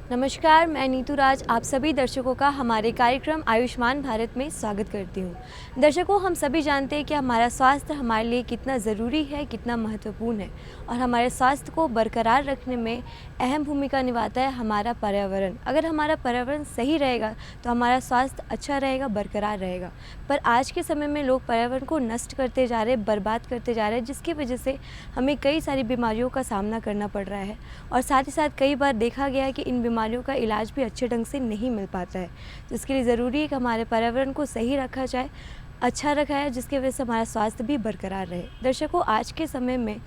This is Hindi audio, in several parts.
नमस्कार, मैं नीतू राज आप सभी दर्शकों का हमारे कार्यक्रम आयुष्मान भारत में स्वागत करती हूँ। दर्शकों, हम सभी जानते हैं कि हमारा स्वास्थ्य हमारे लिए कितना ज़रूरी है, कितना महत्वपूर्ण है और हमारे स्वास्थ्य को बरकरार रखने में अहम भूमिका निभाता है हमारा पर्यावरण। अगर हमारा पर्यावरण सही रहेगा तो हमारा स्वास्थ्य अच्छा रहेगा, बरकरार रहेगा। पर आज के समय में लोग पर्यावरण को नष्ट करते जा रहे हैं, बर्बाद करते जा रहे हैं, जिसकी वजह से हमें कई सारी बीमारियों का सामना करना पड़ रहा है और साथ ही साथ कई बार देखा गया है कि इन बीमारियों का इलाज भी अच्छे ढंग से नहीं मिल पाता है। तो इसके लिए ज़रूरी है कि हमारे पर्यावरण को सही रखा जाए, अच्छा रखा है, जिसकी वजह से हमारा स्वास्थ्य भी बरकरार रहे। दर्शकों, आज के समय में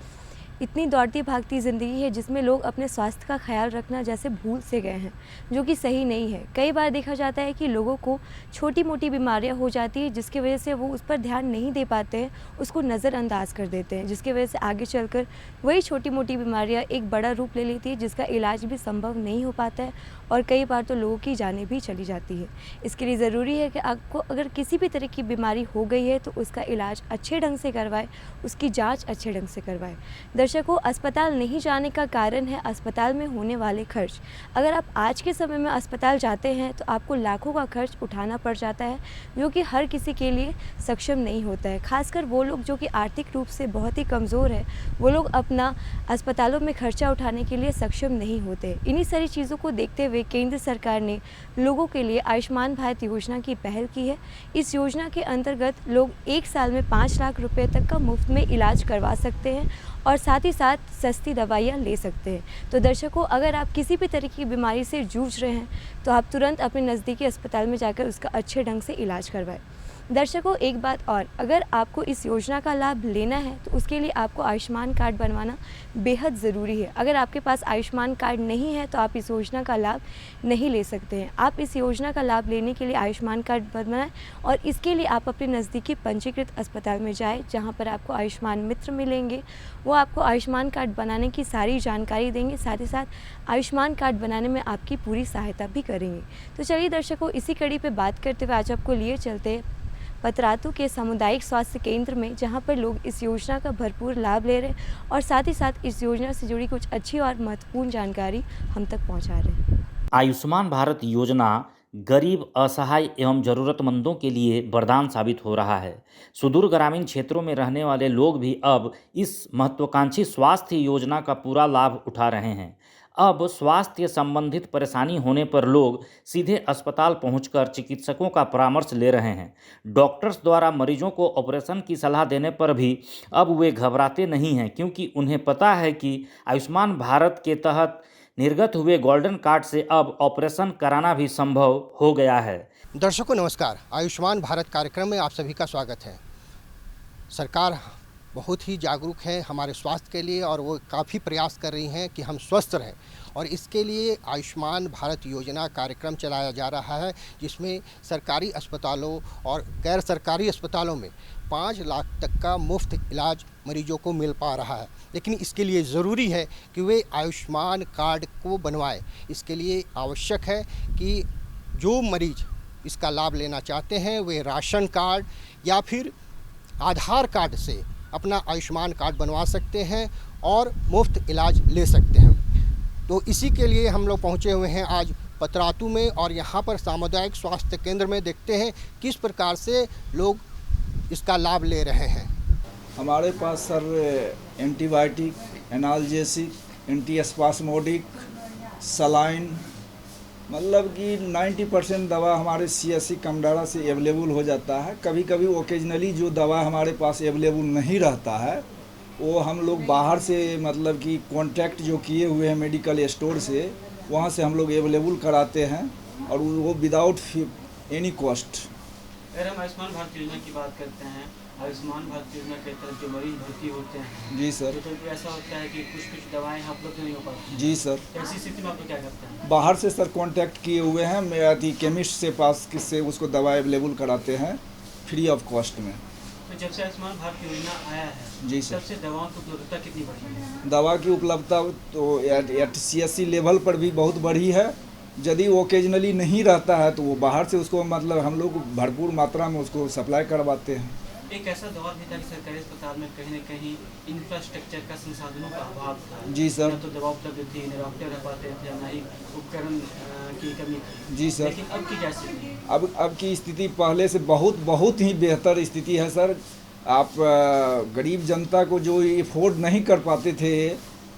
इतनी दौड़ती भागती ज़िंदगी है जिसमें लोग अपने स्वास्थ्य का ख्याल रखना जैसे भूल से गए हैं, जो कि सही नहीं है। कई बार देखा जाता है कि लोगों को छोटी मोटी बीमारियां हो जाती है, जिसकी वजह से वो उस पर ध्यान नहीं दे पाते हैं, उसको नज़रअंदाज कर देते हैं, जिसकी वजह से आगे चलकर वही छोटी मोटी बीमारियां एक बड़ा रूप ले लेती है, जिसका इलाज भी संभव नहीं हो पाता है और कई बार तो लोगों की जानें भी चली जाती है। इसके लिए ज़रूरी है कि आपको अगर किसी भी तरह की बीमारी हो गई है तो उसका इलाज अच्छे ढंग से करवाएं, उसकी जाँच अच्छे ढंग से करवाएं। दर्शकों, अस्पताल नहीं जाने का कारण है अस्पताल में होने वाले खर्च। अगर आप आज के समय में अस्पताल जाते हैं तो आपको लाखों का खर्च उठाना पड़ जाता है, जो कि हर किसी के लिए सक्षम नहीं होता है। खासकर वो लोग जो कि आर्थिक रूप से बहुत ही कमज़ोर है, वो लोग अपना अस्पतालों में खर्चा उठाने के लिए सक्षम नहीं होते। इन्हीं सारी चीज़ों को देखते हुए केंद्र सरकार ने लोगों के लिए आयुष्मान भारत योजना की पहल की है। इस योजना के अंतर्गत लोग एक साल में 5 लाख रुपए तक का मुफ्त में इलाज करवा सकते हैं और साथ ही साथ सस्ती दवाइयाँ ले सकते हैं। तो दर्शकों, अगर आप किसी भी तरह की बीमारी से जूझ रहे हैं तो आप तुरंत अपने नज़दीकी अस्पताल में जाकर उसका अच्छे ढंग से इलाज करवाएं। दर्शकों, एक बात और, अगर आपको इस योजना का लाभ लेना है तो उसके लिए आपको आयुष्मान कार्ड बनवाना बेहद ज़रूरी है। अगर आपके पास आयुष्मान कार्ड नहीं है तो आप इस योजना का लाभ नहीं ले सकते हैं। आप इस योजना का लाभ लेने के लिए आयुष्मान कार्ड बनवाएं और इसके लिए आप अपने नज़दीकी पंजीकृत अस्पताल में जाएं, जहां पर आपको आयुष्मान मित्र मिलेंगे। वो आपको आयुष्मान कार्ड बनाने की सारी जानकारी देंगे, साथ ही साथ आयुष्मान कार्ड बनाने में आपकी पूरी सहायता भी करेंगे। तो चलिए दर्शकों, इसी कड़ी पे बात करते हुए आज आपको लिए चलते हैं पतरातू के सामुदायिक स्वास्थ्य केंद्र में, जहां पर लोग इस योजना का भरपूर लाभ ले रहे हैं और साथ ही साथ इस योजना से जुड़ी कुछ अच्छी और महत्वपूर्ण जानकारी हम तक पहुंचा रहे हैं। आयुष्मान भारत योजना गरीब, असहाय एवं ज़रूरतमंदों के लिए वरदान साबित हो रहा है। सुदूर ग्रामीण क्षेत्रों में रहने वाले लोग भी अब इस महत्वाकांक्षी स्वास्थ्य योजना का पूरा लाभ उठा रहे हैं। अब स्वास्थ्य संबंधित परेशानी होने पर लोग सीधे अस्पताल पहुंचकर चिकित्सकों का परामर्श ले रहे हैं। डॉक्टर्स द्वारा मरीजों को ऑपरेशन की सलाह देने पर भी अब वे घबराते नहीं हैं, क्योंकि उन्हें पता है कि आयुष्मान भारत के तहत निर्गत हुए गोल्डन कार्ड से अब ऑपरेशन कराना भी संभव हो गया है। दर्शकों नमस्कार, आयुष्मान भारत कार्यक्रम में आप सभी का स्वागत है। सरकार बहुत ही जागरूक है हमारे स्वास्थ्य के लिए और वो काफ़ी प्रयास कर रही हैं कि हम स्वस्थ रहें, और इसके लिए आयुष्मान भारत योजना कार्यक्रम चलाया जा रहा है, जिसमें सरकारी अस्पतालों और गैर सरकारी अस्पतालों में 5 लाख तक का मुफ्त इलाज मरीजों को मिल पा रहा है। लेकिन इसके लिए ज़रूरी है कि वे आयुष्मान कार्ड को बनवाएं। इसके लिए आवश्यक है कि जो मरीज इसका लाभ लेना चाहते हैं वे राशन कार्ड या फिर आधार कार्ड से अपना आयुष्मान कार्ड बनवा सकते हैं और मुफ्त इलाज ले सकते हैं। तो इसी के लिए हम लोग पहुँचे हुए हैं आज पतरातू में, और यहाँ पर सामुदायिक स्वास्थ्य केंद्र में देखते हैं किस प्रकार से लोग इसका लाभ ले रहे हैं। हमारे पास sir antibiotic, analgesic, antispasmodic, saline, मतलब कि 90% दवा हमारे CSC कमडारा से अवेलेबल हो जाता है। कभी कभी ओकेजनली जो दवा हमारे पास अवेलेबल नहीं रहता है वो हम लोग बाहर से, मतलब कि कॉन्टैक्ट जो किए हुए हैं मेडिकल स्टोर से, वहाँ से हम लोग अवेलेबल कराते हैं और वो विदाउट एनी कॉस्ट। अगर हम आयुष्मान भारत योजना की बात करते हैं, आयुष्मान भारत योजना के तहत जो मरीज भर्ती होते हैं, जी सर, तो ऐसा होता है कि कुछ दवाएं उपलब्ध नहीं हो पाती। जी सर, ऐसी स्थिति में आप लोग क्या करते हैं? बाहर से सर कांटेक्ट किए हुए हैं, मेरा केमिस्ट से पास किससे उसको दवा अवेलेबल कराते हैं फ्री ऑफ कॉस्ट में। तो जब से आयुष्मान भारत योजना आया है, जी सर, तब से दवाओं की उपलब्धता कितनी बढ़ी है? दवा की उपलब्धता तो एट CSC लेवल पर भी बहुत बढ़ी है। यदि ओकेजनली नहीं रहता है तो वो बाहर से उसको, मतलब हम लोग भरपूर मात्रा में उसको सप्लाई करवाते हैं। एक ऐसा दौर भी था कि सरकारी अस्पताल में कहीं न कहीं इंफ्रास्ट्रक्चर का, संसाधनों का अभाव था। जी सर। न तो दवा उपलब्ध थी, न डॉक्टर रह पाते थे, न ही उपकरण की कमी थी। जी सर। लेकिन अब की क्या स्थिति है? अब की स्थिति पहले से बहुत ही बेहतर स्थिति है सर। आप गरीब जनता को जो अफोर्ड नहीं कर पाते थे,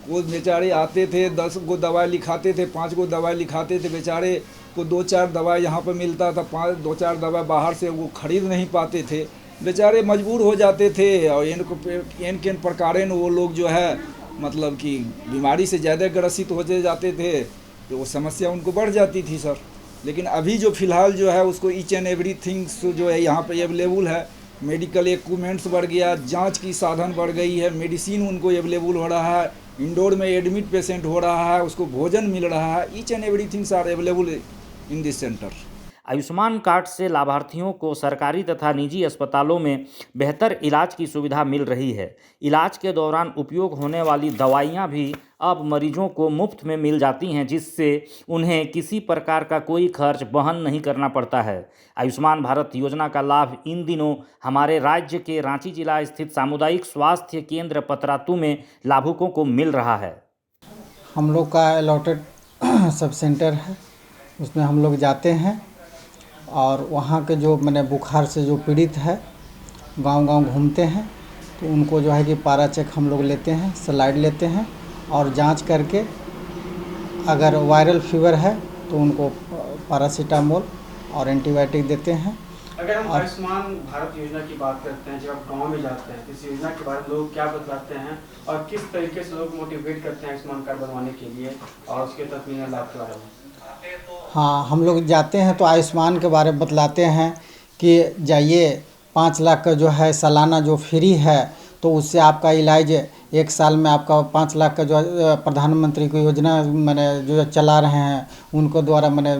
वो बेचारे आते थे, 10 गो दवाई लिखाते थे, 5 गो दवाई लिखाते थे, बेचारे को 2-4 दवाई यहाँ पर मिलता था, 2-4 दवाई बाहर से वो खरीद नहीं पाते थे, बेचारे मजबूर हो जाते थे। और इन प्रकारेण वो लोग जो है मतलब कि बीमारी से ज़्यादा ग्रसित होते जाते थे, तो वो समस्या उनको बढ़ जाती थी सर। लेकिन अभी जो फ़िलहाल जो है उसको ईच एंड एवरी थिंग्स जो है यहाँ पे अवेलेबल है। मेडिकल इक्विपमेंट्स बढ़ गया, जांच की साधन बढ़ गई है, मेडिसिन उनको अवेलेबल हो रहा है, इंडोर में एडमिट पेशेंट हो रहा है, उसको भोजन मिल रहा है। Each and every things are available in this centre. Ayushman card से लाभार्थियों को सरकारी तथा निजी अस्पतालों में बेहतर इलाज की सुविधा मिल रही है। इलाज के दौरान उपयोग होने वाली दवाइयां भी अब मरीजों को मुफ्त में मिल जाती हैं, जिससे उन्हें किसी प्रकार का कोई खर्च वहन नहीं करना पड़ता है। आयुष्मान भारत योजना का लाभ इन दिनों हमारे राज्य के रांची जिला स्थित सामुदायिक स्वास्थ्य केंद्र पतरातू में लाभुकों को मिल रहा है। हम लोग का अलॉटेड सब सेंटर है, उसमें हम लोग जाते हैं और वहाँ के जो मैंने बुखार से जो पीड़ित है गांव-गांव घूमते हैं, तो उनको जो है कि पारा चेक हम लोग लेते हैं, स्लाइड लेते हैं और जांच करके अगर वायरल फीवर है तो उनको पैरासीटामोल और एंटीबायोटिक देते हैं। अगर हम आयुष्मान भारत योजना की बात करते हैं, जब आप गाँव में जाते हैं, इस योजना के बारे में लोग क्या बतलाते हैं और किस तरीके से लोग मोटिवेट करते हैं आयुष्मान कार्ड बनवाने के लिए और उसके तक मिलने लाभ के बारे में? हाँ, हम लोग जाते हैं तो आयुष्मान के बारे में बतलाते हैं कि जाइए 5 लाख का जो है सालाना जो फ्री है, तो उससे आपका इलाज 1 साल में आपका 5 लाख का जो प्रधानमंत्री की योजना मैंने जो चला रहे हैं उनको द्वारा मैंने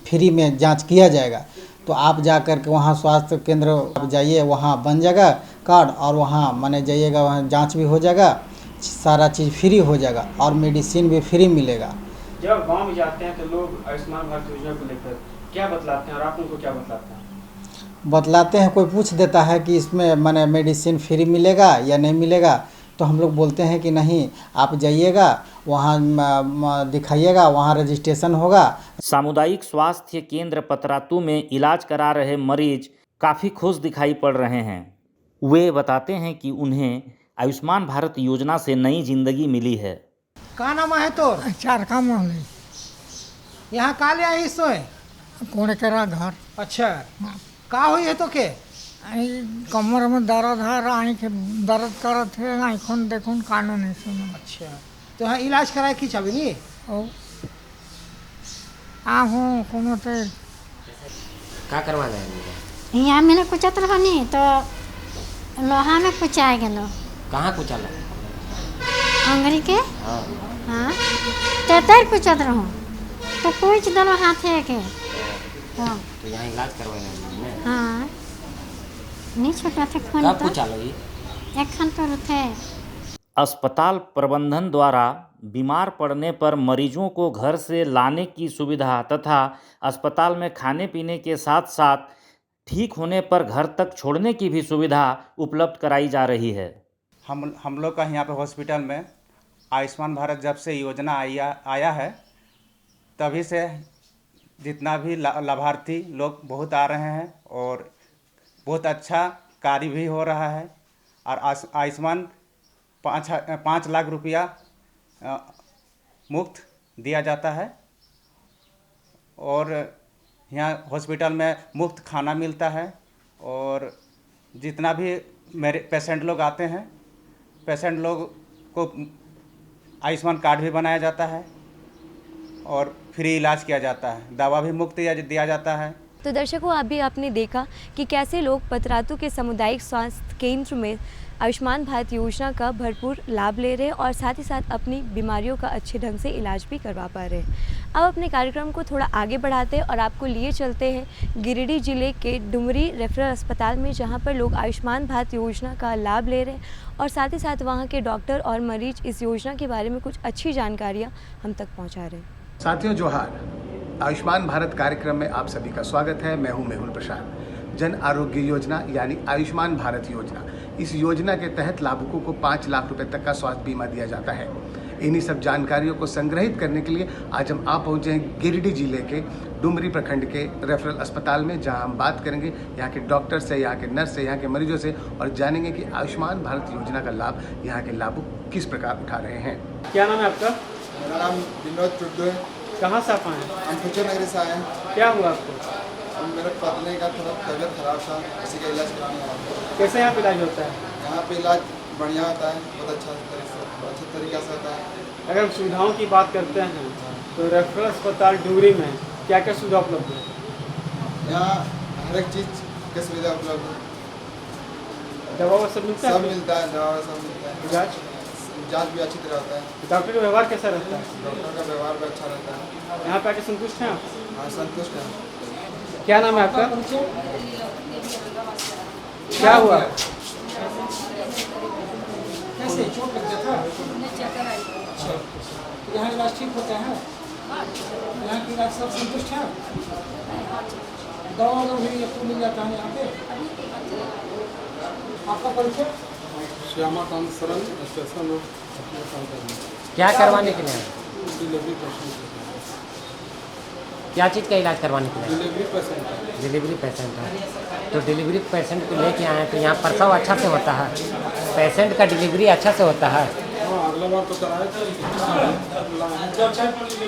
फ्री में जांच किया जाएगा। तो आप जा कर के वहाँ स्वास्थ्य केंद्र आप जाइए, वहाँ बन जाएगा कार्ड और वहाँ मैंने जाइएगा, वहाँ जाँच भी हो जाएगा, सारा चीज़ फ्री हो जाएगा और मेडिसिन भी फ्री मिलेगा। जब आप गाँव में जाते हैं तो लोग आयुष्मान भारत योजना को लेकर क्या बतलाते हैं और आप उनको क्या बतलाते हैं? बतलाते हैं, कोई पूछ देता है कि इसमें मैंने मेडिसिन फ्री मिलेगा या नहीं मिलेगा, तो हम लोग बोलते हैं कि नहीं, आप जाइएगा वहाँ दिखाइएगा, वहाँ रजिस्ट्रेशन होगा। सामुदायिक स्वास्थ्य केंद्र पतरातू में इलाज करा रहे मरीज काफ़ी खुश दिखाई पड़ रहे हैं। वे बताते हैं कि उन्हें आयुष्मान भारत योजना से नई जिंदगी मिली है। का नाम है तोर? चार का मोहल्ले यहाँ का ले आई सोए? कोने करा घर। अच्छा, का हुई है तो के? कमर में दर्द है, आँख दर्द करत है, आँखों देखून कानों नहीं सुनो। अच्छा, तो यहाँ इलाज कराए की चाबी नहीं? आहू कोनो ते का करवा जाएंगे? यहाँ मैंने कुचत रहनी तो लोहा में कुचाए गलो। कहाँ कुचाला? अंगरी के हाँ। हाँ तेतर कुचत रहूँ तो कुछ दलो हाथे के। हाँ तो यहाँ इलाज करवाएंगे? हाँ नहीं छोटा थे खून कब तो कुचालो ये? एक खन तो थे। अस्पताल प्रबंधन द्वारा बीमार पड़ने पर मरीजों को घर से लाने की सुविधा तथा अस्पताल में खाने पीने के साथ साथ ठीक होने पर घर तक छोड़ने की भी सुविधा उपलब्ध कराई जा रही है। हम लोग का यहाँ पे हॉस्पिटल में आयुष्मान भारत जब से योजना आया है, तभी से जितना भी लाभार्थी लोग बहुत आ रहे हैं और बहुत अच्छा कार्य भी हो रहा है। और आयुष्मान 5 लाख रुपया मुफ्त दिया जाता है और यहाँ हॉस्पिटल में मुफ्त खाना मिलता है और जितना भी मेरे पेशेंट लोग आते हैं, पेशेंट लोग को आयुष्मान कार्ड भी बनाया जाता है और फ्री इलाज किया जाता है, दवा भी मुफ्त दिया जाता है। तो दर्शकों, अभी आपने देखा कि कैसे लोग पतरातू के सामुदायिक स्वास्थ्य केंद्र में आयुष्मान भारत योजना का भरपूर लाभ ले रहे हैं और साथ ही साथ अपनी बीमारियों का अच्छे ढंग से इलाज भी करवा पा रहे हैं। अब अपने कार्यक्रम को थोड़ा आगे बढ़ाते हैं और आपको लिए चलते हैं गिरिडीह जिले के डुमरी रेफरल अस्पताल में, जहां पर लोग आयुष्मान भारत योजना का लाभ ले रहे हैं और साथ ही साथ वहां के डॉक्टर और मरीज इस योजना के बारे में कुछ अच्छी जानकारियाँ हम तक पहुँचा रहे हैं। साथियों जोहार, आयुष्मान भारत कार्यक्रम में आप सभी का स्वागत है। मैं हूं मेहुल प्रसाद। जन आरोग्य योजना यानी आयुष्मान भारत योजना। इस योजना के तहत लाभुकों को 5 लाख रुपए तक का स्वास्थ्य बीमा दिया जाता है। इन्हीं सब जानकारियों को संग्रहित करने के लिए आज हम आप पहुँचे हैं गिरिडीह जिले के डुमरी प्रखंड के रेफरल अस्पताल में, जहां हम बात करेंगे यहाँ के डॉक्टर से, यहाँ के नर्स से, यहाँ के मरीजों से और जानेंगे कि आयुष्मान भारत योजना का लाभ यहाँ के लाभुक किस प्रकार उठा रहे हैं। क्या नाम है आपका? मेरा नाम विनोद टुड्डू है। कहाँ से आप आए हैं? हम फुचर नगरी से आए हैं। क्या हुआ आपको? मेरे पत्नी का थोड़ा तबीयत खराब था, इसी का इलाज कराने आया हूँ। कैसे यहाँ पे इलाज होता है? यहाँ पे इलाज बढ़िया होता है, बहुत अच्छे तरीक़ा से होता है। अगर हम सुविधाओं की बात करते हैं तो रेफरल अस्पताल डुमरी में क्या क्या सुविधा उपलब्ध है? यहाँ हर एक चीज़ की सुविधा उपलब्ध है। दवा सब मिलता है? सब मिलता है, दवा सब मिलता है। जांच भी अच्छी तरह होता है। डॉक्टर का व्यवहार कैसा रहता है? डॉक्टर का व्यवहार भी अच्छा रहता है। यहाँ पे आके संतुष्ट हैं आप? हाँ, संतुष्ट हैं। क्या नाम है आपका? क्या हुआ? कैसे चोट लग गया था? यहाँ इलाज ठीक होता है? यहाँ की इलाज सब संतुष्ट है? दवा भी आपको मिल जाता है यहाँ पे? आपका परिचय? श्यामाकांत सरन, स्टेशन। क्या करवाने के लिए आए? Delivery patient. क्या चीज़ का इलाज करवाने के लिए? Delivery patient. डिलीवरी पेशेंट है। तो डिलीवरी पेशेंट को लेके आए हैं तो यहाँ प्रसव अच्छा से होता है? पेशेंट का डिलीवरी अच्छा से होता है? अगला बार तो कराया था।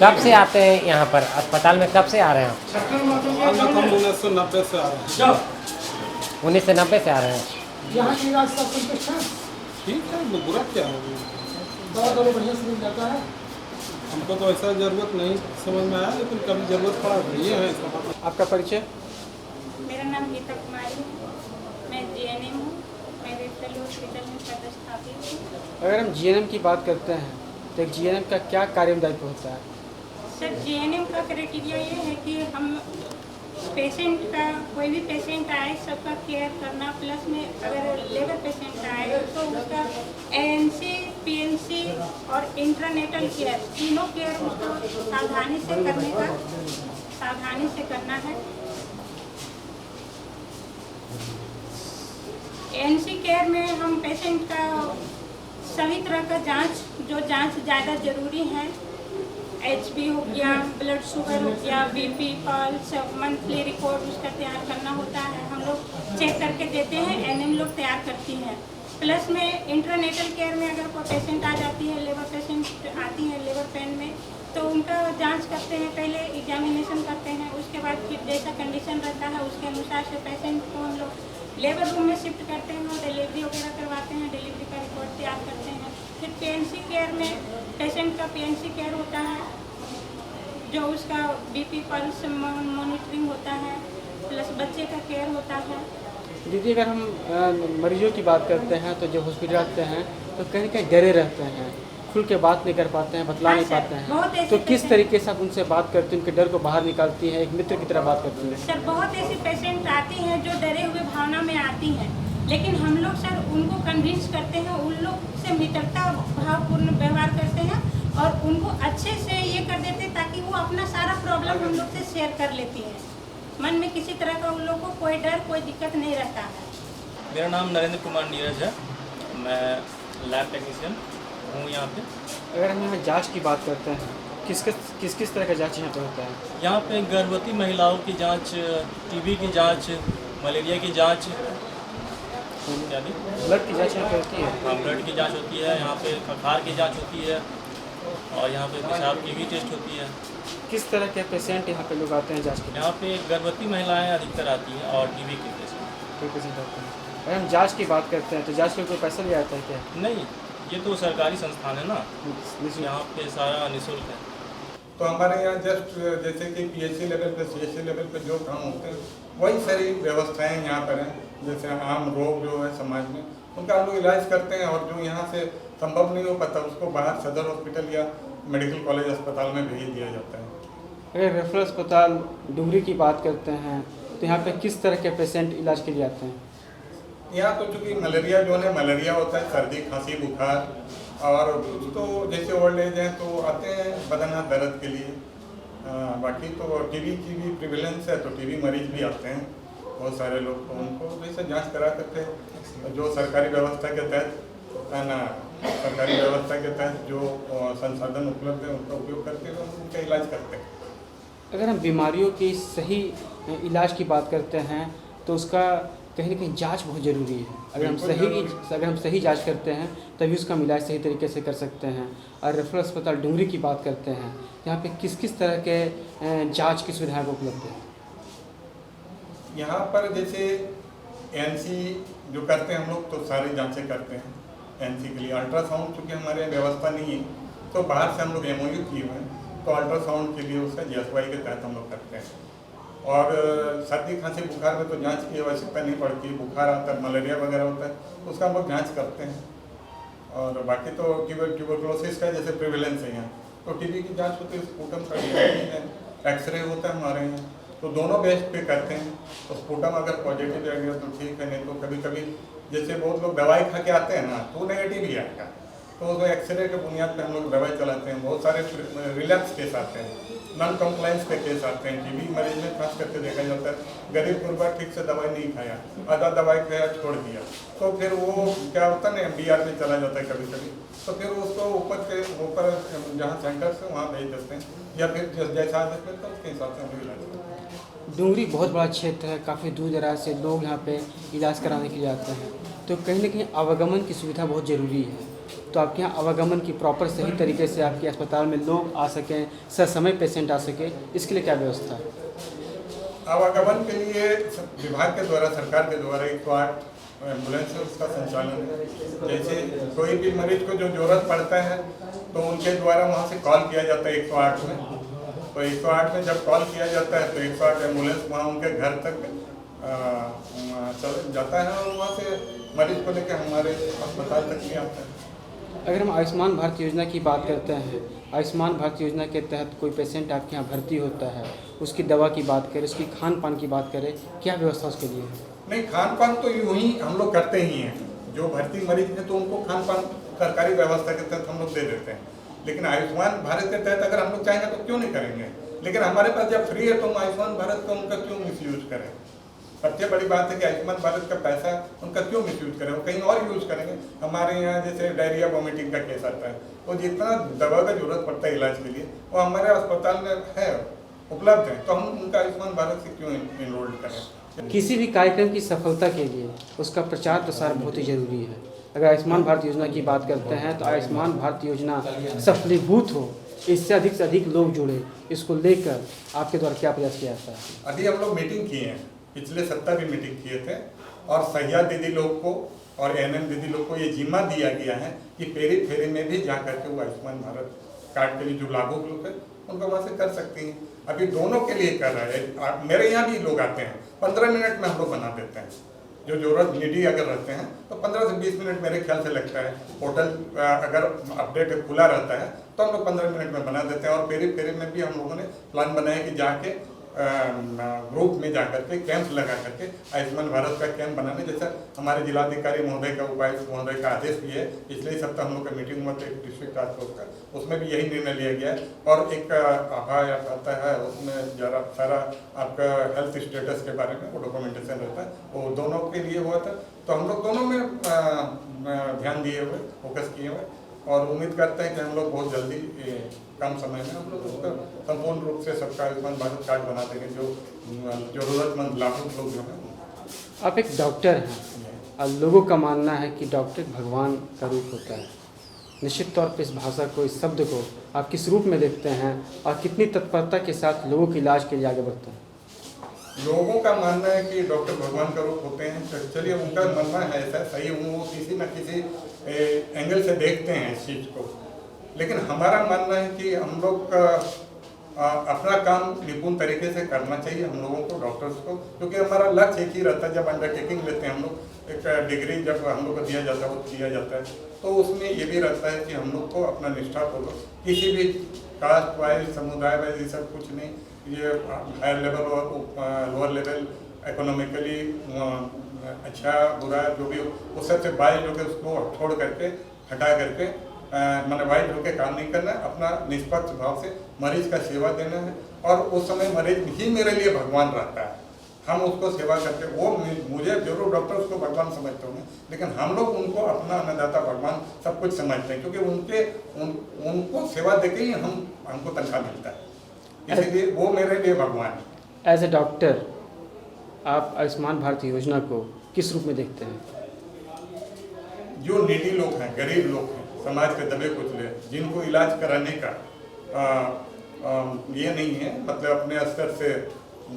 कब से आते हैं यहाँ पर अस्पताल में? कब से आ रहे हैं आप? हम 1990 से आ रहे हैं। 1990 से आ रहे हैं। यहाँ की इलाज सब संतुष्ट है? ठीक है, बुरा क्या है? दवा बढ़िया से मिल जाता है? हमको तो ऐसा ज़रूरत नहीं समझ में आया, लेकिन कभी ज़रूरत पड़ा तो ये है। आपका परिचय? मेरा नाम गीता कुमारी है, मैं जीएनएम हूँ। मैं रेफरल हॉस्पिटल में पदस्थापित हूँ। अगर हम जीएनएम की बात करते हैं तो एक जीएनएम का क्या कार्यदायित्व होता है? सर, जीएनएम का क्राइटेरिया ये है कि हम पेशेंट का, कोई भी पेशेंट आए सबका केयर करना, प्लस में अगर लेबर पेशेंट आए तो उसका एएनसी, पीएनसी और इंट्रानेटल केयर, तीनों केयर उसको सावधानी से करना है। एएनसी केयर में हम पेशेंट का सभी तरह का जांच, जो जांच ज़्यादा ज़रूरी है, एचबी हो गया, ब्लड शुगर हो गया, बीपी, पल्स, मंथली रिपोर्ट उसका तैयार करना होता है। हम लोग चेक करके देते हैं, एनएम लोग तैयार करती हैं। प्लस में इंट्रानेटल केयर में अगर कोई पेशेंट आ जाती है, लेबर पेशेंट आती है लेबर पेन में, तो उनका जांच करते हैं, पहले एग्जामिनेशन करते हैं, उसके बाद फिर जैसा कंडीशन रहता है उसके अनुसार से पेशेंट को हम लोग लेबर रूम में शिफ्ट करते हैं और डिलीवरी वगैरह करवाते हैं, डिलीवरी का रिपोर्ट तैयार करते हैं। फिर पीएनसी केयर में पेशेंट का पीएनसी केयर होता है, जो उसका बीपी पल्स मॉनिटरिंग होता है, प्लस बच्चे का केयर होता है। दीदी, अगर हम मरीजों की बात करते हैं तो जब हॉस्पिटल आते हैं तो कहीं कहीं डरे रहते हैं, खुल के बात नहीं कर पाते हैं, बतला नहीं पाते हैं, तो किस तरीके से आप उनसे बात करते हैं, उनके डर को बाहर निकालती हैं, एक मित्र की तरह बात करती हैं? सर, बहुत ऐसी पेशेंट आती हैं जो डरे हुए भावना में आती हैं, लेकिन हम लोग सर उनको कन्विंस करते हैं, उन लोग से मित्रता भावपूर्ण व्यवहार करते हैं और उनको अच्छे से ये कर देते हैं ताकि वो अपना सारा प्रॉब्लम हम लोग से शेयर कर लेती हैं। मन में किसी तरह का उन लोगों को कोई डर, कोई दिक्कत नहीं रहता है। मेरा नाम नरेंद्र कुमार नीरज है, मैं लैब टेक्नीशियन हूँ यहाँ पे। अगर हम यहाँ जांच की बात करते हैं, किस किस तरह का जांच यहाँ पे होता है? यहाँ पे गर्भवती महिलाओं की जांच, टीबी की जांच, मलेरिया की जांच इत्यादि। ब्लड की जांच यहाँ पे होती है? हाँ, ब्लड की जांच होती है, यहाँ पे खखार की जांच होती है और यहाँ पे पेशाब की भी टेस्ट होती है। किस तरह के पेशेंट यहाँ पे लोग आते हैं जांच के लिए? यहाँ पे गर्भवती महिलाएं अधिकतर आती हैं और टीबी के पेशेंट आते हैं। अगर हम जांच की बात करते हैं तो जांच के कोई पैसा लिया जाता है क्या? नहीं, ये तो सरकारी संस्थान है ना, यहाँ पे सारा निःशुल्क है। तो हमारे यहाँ जस्ट जैसे कि पीएचसी लेवल पे, सीएचसी लेवल पे जो काम होते हैं वही सारी व्यवस्थाएं यहाँ पर हैं। जैसे आम रोग जो है समाज में, उनका हम लोग इलाज करते हैं और जो यहाँ से संभव नहीं हो पाता उसको बाहर सदर हॉस्पिटल या मेडिकल कॉलेज अस्पताल में भेज दिया जाता है। अगर रेफरल अस्पताल डुमरी की बात करते हैं तो यहाँ पे किस तरह के पेशेंट इलाज के लिए आते हैं? यहाँ तो चूँकि मलेरिया जो है, मलेरिया होता है, सर्दी खांसी बुखार, और कुछ तो जैसे ओल्ड एज हैं तो आते हैं बदन हाथ दर्द के लिए। बाकी तो टीबी की भी प्रिवेलेंस है तो टीबी मरीज भी आते हैं, बहुत सारे लोग, तो उनको जैसे जांच करा करते हैं, जो सरकारी व्यवस्था के तहत है ना, सरकारी व्यवस्था के तहत जो संसाधन उपलब्ध है उनका उपयोग करते हुए उनका इलाज करते हैं। अगर हम बीमारियों की सही इलाज की बात करते हैं तो उसका कहीं ना कहीं जांच बहुत ज़रूरी है। अगर हम सही जांच करते हैं तभी उसका हम इलाज सही तरीके से कर सकते हैं। और रेफरल अस्पताल डुंगरी की बात करते हैं, यहाँ पे किस किस तरह के जांच की सुविधाएं उपलब्ध है? यहाँ पर जैसे एनसी जो करते हैं हम लोग, तो सारी जांचें करते हैं। एनसी के लिए अल्ट्रासाउंड चूँकि हमारे व्यवस्था नहीं है, तो बाहर से हम लोग MOU किए हुए हैं, तो अल्ट्रासाउंड के लिए उसका GSY के तहत हम लोग करते हैं। और सर्दी खांसी बुखार में तो जांच की आवश्यकता नहीं पड़ती, बुखार आता है, मलेरिया वगैरह होता है, उसका हम लोग जाँच करते हैं। और बाकी तो ट्यूबरक्लोसिस का जैसे प्रिवेलेंस है यहाँ, तो TB की जाँच होती है, स्पूटम का है, एक्सरे होता है हमारे यहाँ, तो दोनों बेस पे करते हैं। तो स्पूटम अगर पॉजिटिव आ गया तो ठीक है, नहीं तो कभी कभी जैसे बहुत लोग दवाई खा के आते हैं ना, तो नेगेटिव ही आएगा, तो उसमें एक्सरे के बुनियाद पे हम लोग दवाई चलाते हैं। बहुत सारे रिलैप्स केस आते हैं, नॉन कंप्लाइंस के केस आते हैं। TB मरीज में खास करके देखा जाता है गरीब गुरबा ठीक से दवाई नहीं खाया, आधा दवाई खाया छोड़ दिया, तो फिर वो क्या होता है ना, MDR में चला जाता है कभी कभी, तो फिर उसको ऊपर जहाँ सेंटर से वहाँ भेज देते हैं, या फिर जैसा आदत में तो उसके हिसाब से हम लोग इलाज करते हैं। डुंगरी बहुत बड़ा क्षेत्र है, काफ़ी दूर दराज से लोग यहाँ पे इलाज कराने के लिए आते हैं, तो कहीं ना कहीं आवागमन की सुविधा बहुत ज़रूरी है। तो आपके यहाँ आवागमन की प्रॉपर सही तरीके से आपके अस्पताल में लोग आ सकें, समय पेशेंट आ सके, इसके लिए क्या व्यवस्था है? आवागमन के लिए विभाग के द्वारा, सरकार के द्वारा 108 एम्बुलेंस है, उसका संचालन है। जैसे कोई भी मरीज को जो ज़रूरत पड़ता है तो उनके द्वारा वहाँ से कॉल किया जाता है 108 में, तो 108 में जब कॉल किया जाता है तो 108 एम्बुलेंस वहाँ उनके घर तक चल जाता है और वहाँ से मरीज को लेकर हमारे अस्पताल तक भी आता है। अगर हम आयुष्मान भारत योजना की बात करते हैं, आयुष्मान भारत योजना के तहत कोई पेशेंट आपके यहाँ भर्ती होता है, उसकी दवा की बात करें, उसकी खान पान की बात करें, क्या व्यवस्था उसके लिए है? नहीं, खान पान तो यूँ ही हम लोग करते ही हैं। जो भर्ती मरीज है तो उनको खान पान सरकारी व्यवस्था के तहत हम लोग दे देते हैं। लेकिन आयुष्मान भारत के तहत अगर हम लोग चाहेंगे तो क्यों नहीं करेंगे, लेकिन हमारे पास जब फ्री है तो हम आयुष्मान भारत का उनका क्यों मिसयूज करें। सबसे बड़ी बात है कि आयुष्मान भारत का पैसा उनका क्यों मिसयूज करें, वो कहीं और यूज करेंगे। हमारे यहाँ जैसे डायरिया वॉमिटिंग का केस आता है, तो जितना दवा का जरूरत पड़ता है इलाज के लिए वो हमारे अस्पताल में है, उपलब्ध है, तो हम उनका आयुष्मान भारत से क्यों इनरोल्ड करें। किसी भी कार्यक्रम की सफलता के लिए उसका प्रचार प्रसार बहुत ही ज़रूरी है। अगर आयुष्मान भारत योजना की बात करते हैं तो आयुष्मान भारत योजना सफलीभूत हो, इससे अधिक से अधिक लोग जुड़े, इसको लेकर आपके द्वारा क्या प्रयास किया जाता है? अभी हम लोग मीटिंग किए हैं, पिछले सप्ताह भी मीटिंग किए थे, और सहिया दीदी लोग को और ANM दीदी लोग को ये जिम्मा दिया गया है कि पेरी फेरी में भी जा करके वो आयुष्मान भारत कार्ड के लिए जो लाभुक लोग हैं उनको वहाँ से कर सकती हैं। अभी दोनों के लिए कर रहा है। मेरे यहाँ भी लोग आते हैं, 15 मिनट में हम लोग बना देते हैं। जो जरूरत नीडी अगर रहते हैं तो 15 से 20 मिनट मेरे ख्याल से लगता है। पोर्टल अगर अपडेट खुला रहता है तो हम लोग 15 मिनट में बना देते हैं। और पेरी फेरी में भी हम लोगों ने प्लान बनाया कि जाके ग्रुप में जाकर के कैंप लगा करके आयुष्मान भारत का कैंप बनाने, जैसा हमारे जिलाधिकारी महोदय का, उपायुक्त महोदय का आदेश भी है। पिछले सप्ताह हम लोग का मीटिंग हुआ था डिस्ट्रिक्ट टास्क फोर्स का, उसमें भी यही निर्णय लिया गया है। और एक आभा आता है, उसमें जरा सारा आपका हेल्थ स्टेटस के बारे में वो डॉक्यूमेंटेशन रहता है, वो दोनों के लिए हुआ था। तो हम लोग दोनों में ध्यान दिए हुए, फोकस किए हुए, और उम्मीद करते हैं कि हम लोग बहुत जल्दी कम समय में हम लोग उसका संपूर्ण रूप से सबका आयुष्मान भारत कार्ड बना देंगे, जो जरूरतमंद लाभुक लोग जो हैं। आप एक डॉक्टर हैं और लोगों का मानना है कि डॉक्टर भगवान का रूप होता है। निश्चित तौर पर इस भाषा को, इस शब्द को आप किस रूप में देखते हैं और कितनी तत्परता के साथ लोगों के इलाज के लिए आगे बढ़ते हैं? लोगों का मानना है कि डॉक्टर भगवान का रूप होते हैं। चलिए, उनका मानना है ऐसा सही, वो किसी न किसी एंगल से देखते हैं इस चीज़ को, लेकिन हमारा मानना है कि हम लोग अपना काम निपुण तरीके से करना चाहिए हम लोगों को, डॉक्टर्स को, क्योंकि हमारा लक्ष्य एक ही रहता है। जब अंडरटेकिंग लेते हैं हम लोग, एक डिग्री जब हम लोग को दिया जाता है, वो दिया जाता है, तो उसमें ये भी रहता है कि हम लोग को अपना निष्ठापूर्वक किसी भी कास्ट वाइज, समुदाय वाइज, ये सब कुछ नहीं, ये हायर लेवल और लोअर लेवल, इकोनॉमिकली अच्छा बुरा जो भी उस सबसे बाइज होकर उसको छोड़ करके, हटा करके मैंने वाइज होकर काम नहीं करना है। अपना निष्पक्ष भाव से मरीज का सेवा देना है, और उस समय मरीज ही मेरे लिए भगवान रहता है। हम उसको सेवा करते, वो मुझे जरूर डॉक्टर उसको भगवान समझते होंगे, लेकिन हम लोग उनको अपना अन्नदाता भगवान सब कुछ समझते हैं, क्योंकि उनको सेवा देके ही हमको तनख्वाह मिलता है, इसलिए वो मेरे लिए भगवान है। एज ए डॉक्टर आप आयुष्मान भारत योजना को किस रूप में देखते हैं? जो नीडी लोग हैं, गरीब लोग हैं, समाज के दबे कुचले, जिनको इलाज कराने का ये नहीं है, मतलब अपने स्तर से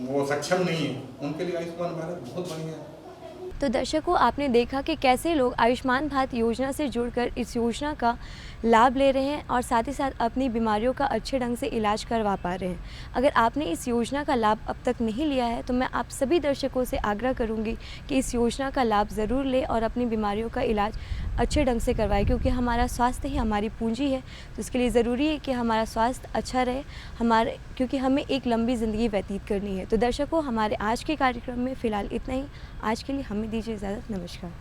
वो सक्षम नहीं है, उनके लिए आयुष्मान भारत बहुत बढ़िया है। तो दर्शकों, आपने देखा कि कैसे लोग आयुष्मान भारत योजना से जुड़कर इस योजना का लाभ ले रहे हैं और साथ ही साथ अपनी बीमारियों का अच्छे ढंग से इलाज करवा पा रहे हैं। अगर आपने इस योजना का लाभ अब तक नहीं लिया है तो मैं आप सभी दर्शकों से आग्रह करूंगी कि इस योजना का लाभ ज़रूर लें और अपनी बीमारियों का इलाज अच्छे ढंग से करवाएं, क्योंकि हमारा स्वास्थ्य ही हमारी पूंजी है। तो इसके लिए ज़रूरी है कि हमारा स्वास्थ्य अच्छा रहे, क्योंकि हमें एक लंबी ज़िंदगी व्यतीत करनी है। तो दर्शकों, हमारे आज के कार्यक्रम में फ़िलहाल इतना ही। आज के लिए हमें दीजिए इजाज़त। नमस्कार।